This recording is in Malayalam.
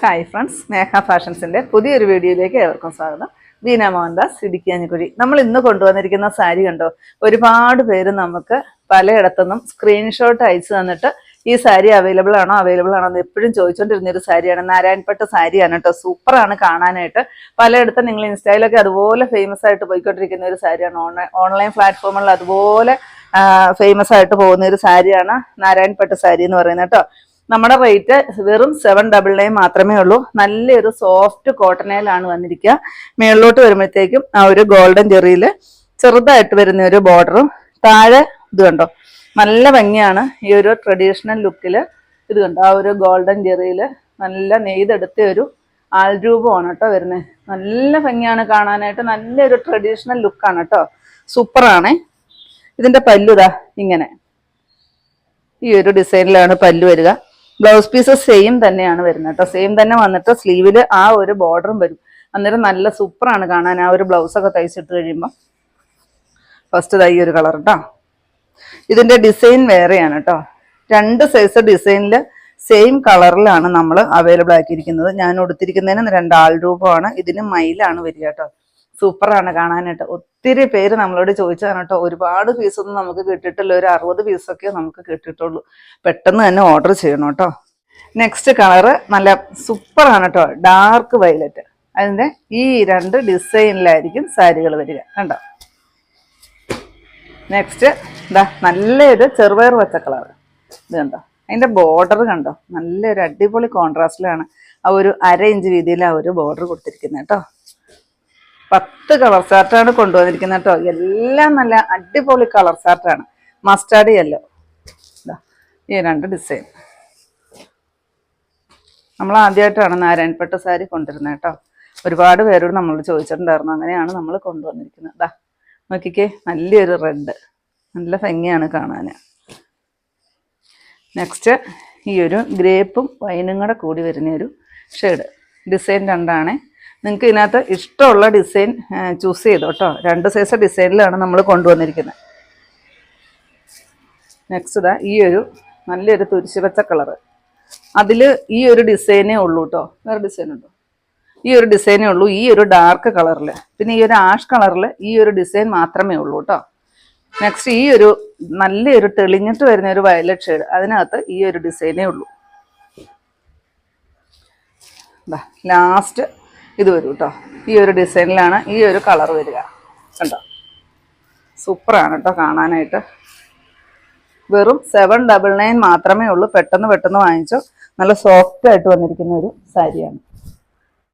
ഹായ് ഫ്രണ്ട്സ്, സ്നേഹ ഫാഷൻസിൻ്റെ പുതിയൊരു വീഡിയോയിലേക്ക് ഏവർക്കും സ്വാഗതം. ബീന മോഹൻദാസ്, ഇടുക്കിയാഞ്ഞിക്കുഴി. നമ്മൾ ഇന്ന് കൊണ്ടുവന്നിരിക്കുന്ന സാരി കണ്ടോ, ഒരുപാട് പേര് നമുക്ക് പലയിടത്തുനിന്നും സ്ക്രീൻഷോട്ട് അയച്ചു തന്നിട്ട് ഈ സാരി അവൈലബിൾ ആണോ എന്ന് എപ്പോഴും ചോദിച്ചുകൊണ്ടിരുന്നൊരു സാരിയാണ്. നാരായൺപട്ട് സാരിയാണ് കേട്ടോ. സൂപ്പറാണ് കാണാനായിട്ട്. പലയിടത്തും നിങ്ങൾ ഇൻസ്റ്റയിലൊക്കെ അതുപോലെ ഫേമസ് ആയിട്ട് പോയിക്കൊണ്ടിരിക്കുന്ന ഒരു സാരിയാണ്. ഓൺലൈൻ പ്ലാറ്റ്ഫോമുകളിൽ അതുപോലെ ഫേമസ് ആയിട്ട് പോകുന്ന ഒരു സാരിയാണ് നാരായൺപട്ട് സാരി എന്ന് പറയുന്നത് കേട്ടോ. നമ്മുടെ റേറ്റ് വെറും 799 മാത്രമേ ഉള്ളൂ. നല്ലൊരു സോഫ്റ്റ് കോട്ടണയിലാണ് വന്നിരിക്കുക. മേളിലോട്ട് വരുമ്പോഴത്തേക്കും ആ ഒരു ഗോൾഡൻ ജെറിയിൽ ചെറുതായിട്ട് വരുന്ന ഒരു ബോർഡറും താഴെ ഇത് കണ്ടോ, നല്ല ഭംഗിയാണ്. ഈ ഒരു ട്രഡീഷണൽ ലുക്കിൽ ഇത് കണ്ടോ, ആ ഒരു ഗോൾഡൻ ജെറിയിൽ നല്ല നെയ്തെടുത്ത ഒരു ആൾരൂപമാണ് കേട്ടോ വരുന്നത്. നല്ല ഭംഗിയാണ് കാണാനായിട്ട്. നല്ലൊരു ട്രഡീഷണൽ ലുക്കാണ് കേട്ടോ. സൂപ്പറാണേ. ഇതിന്റെ പല്ലുതാ ഇങ്ങനെ ഈ ഒരു ഡിസൈനിലാണ് പല്ലു വരിക. ബ്ലൗസ് പീസ് സെയിം തന്നെയാണ് വരുന്നത് കേട്ടോ. സെയിം തന്നെ വന്നിട്ട് സ്ലീവിൽ ആ ഒരു ബോർഡറും വരും. അന്നേരം നല്ല സൂപ്പറാണ് കാണാൻ. ആ ഒരു ബ്ലൗസൊക്കെ തയ്ച്ചിട്ട് കഴിയുമ്പോൾ ഫസ്റ്റ് ഈ ഒരു കളർ കേട്ടോ. ഇതിന്റെ ഡിസൈൻ വേറെയാണ് കേട്ടോ. 2 സൈസ് ഡിസൈനിൽ സെയിം കളറിലാണ് നമ്മൾ അവൈലബിൾ ആക്കിയിരിക്കുന്നത്. ഞാൻ കൊടുത്തിരിക്കുന്നതിന് 2 ആൾ രൂപമാണ്. ഇതിന് മയിലാണ് വരിക കേട്ടോ. സൂപ്പറാണ് കാണാനായിട്ട്. ഒത്തിരി പേര് നമ്മളോട് ചോദിച്ചതാണ് കേട്ടോ. ഒരുപാട് പീസൊന്നും നമുക്ക് കിട്ടിയിട്ടില്ല. ഒരു 60 പീസൊക്കെ നമുക്ക് കിട്ടിയിട്ടുള്ളൂ. പെട്ടെന്ന് തന്നെ ഓർഡർ ചെയ്യണം കേട്ടോ. നെക്സ്റ്റ് കളറ് നല്ല സൂപ്പറാണ് കേട്ടോ. Dark violet. അതിൻ്റെ ഈ 2 ഡിസൈനിലായിരിക്കും സാരികൾ വരിക കണ്ടോ. നെക്സ്റ്റ് ഇതാ നല്ലൊരു ചെറുപയർ പച്ച കളർ. ഇത് കണ്ടോ, അതിൻ്റെ ബോർഡർ കണ്ടോ, നല്ലൊരു അടിപൊളി കോൺട്രാസ്റ്റിലാണ് ആ ഒരു 1/2 ഇഞ്ച് വീതിയിൽ ആ ഒരു ബോർഡർ കൊടുത്തിരിക്കുന്നത് കേട്ടോ. 10 കളർ ചാർട്ടാണ് കൊണ്ടുവന്നിരിക്കുന്നത് കേട്ടോ. എല്ലാം നല്ല അടിപൊളി കളർ ചാർട്ടാണ്. മസ്റ്റാർഡ് യെല്ലോ, ഈ 2 ഡിസൈൻ. നമ്മൾ ആദ്യമായിട്ടാണ് നാരായൺപട്ട് സാരി കൊണ്ടുവരുന്നത് കേട്ടോ. ഒരുപാട് പേരോട് നമ്മൾ ചോദിച്ചിട്ടുണ്ടായിരുന്നു. അങ്ങനെയാണ് നമ്മൾ കൊണ്ടുവന്നിരിക്കുന്നത്. ദാ നോക്കിക്കേ, നല്ലൊരു റെഡ്, നല്ല ഭംഗിയാണ് കാണാൻ. നെക്സ്റ്റ് ഈ ഒരു ഗ്രേപ്പും വൈനും കൂടെ കൂടി വരുന്ന ഒരു ഷെയ്ഡ്. ഡിസൈൻ 2 നിങ്ങൾക്ക് ഇതിനകത്ത് ഇഷ്ടമുള്ള ഡിസൈൻ ചൂസ് ചെയ്തോ കേട്ടോ. 2 സൈസ് ഡിസൈനിലാണ് നമ്മൾ കൊണ്ടുവന്നിരിക്കുന്നത്. നെക്സ്റ്റ് ഇതാ ഈ ഒരു നല്ലൊരു തുരിശുപച്ച കളറ്. അതിൽ ഈ ഒരു ഡിസൈനേ ഉള്ളൂ കേട്ടോ. വേറെ ഡിസൈൻ ഉണ്ടോ? ഈ ഒരു ഡിസൈനേ ഉള്ളൂ. ഈ ഒരു ഡാർക്ക് കളറിൽ, പിന്നെ ഈ ഒരു ആഷ് കളറിൽ ഈ ഒരു ഡിസൈൻ മാത്രമേ ഉള്ളൂ കേട്ടോ. നെക്സ്റ്റ് ഈ ഒരു നല്ലൊരു തെളിഞ്ഞിട്ട് വരുന്ന ഒരു വയലറ്റ് ഷെയ്ഡ്. അതിനകത്ത് ഈ ഒരു ഡിസൈനേ ഉള്ളൂ. ലാസ്റ്റ് ഇത് വരും കേട്ടോ. ഈ ഒരു ഡിസൈനിലാണ് ഈ ഒരു കളർ വരിക കണ്ടോ. സൂപ്പറാണ് കേട്ടോ കാണാനായിട്ട്. വെറും 799 മാത്രമേ ഉള്ളൂ. പെട്ടെന്ന് വാങ്ങിച്ചോ. നല്ല സോഫ്റ്റ് ആയിട്ട് വന്നിരിക്കുന്ന ഒരു സാരിയാണ്.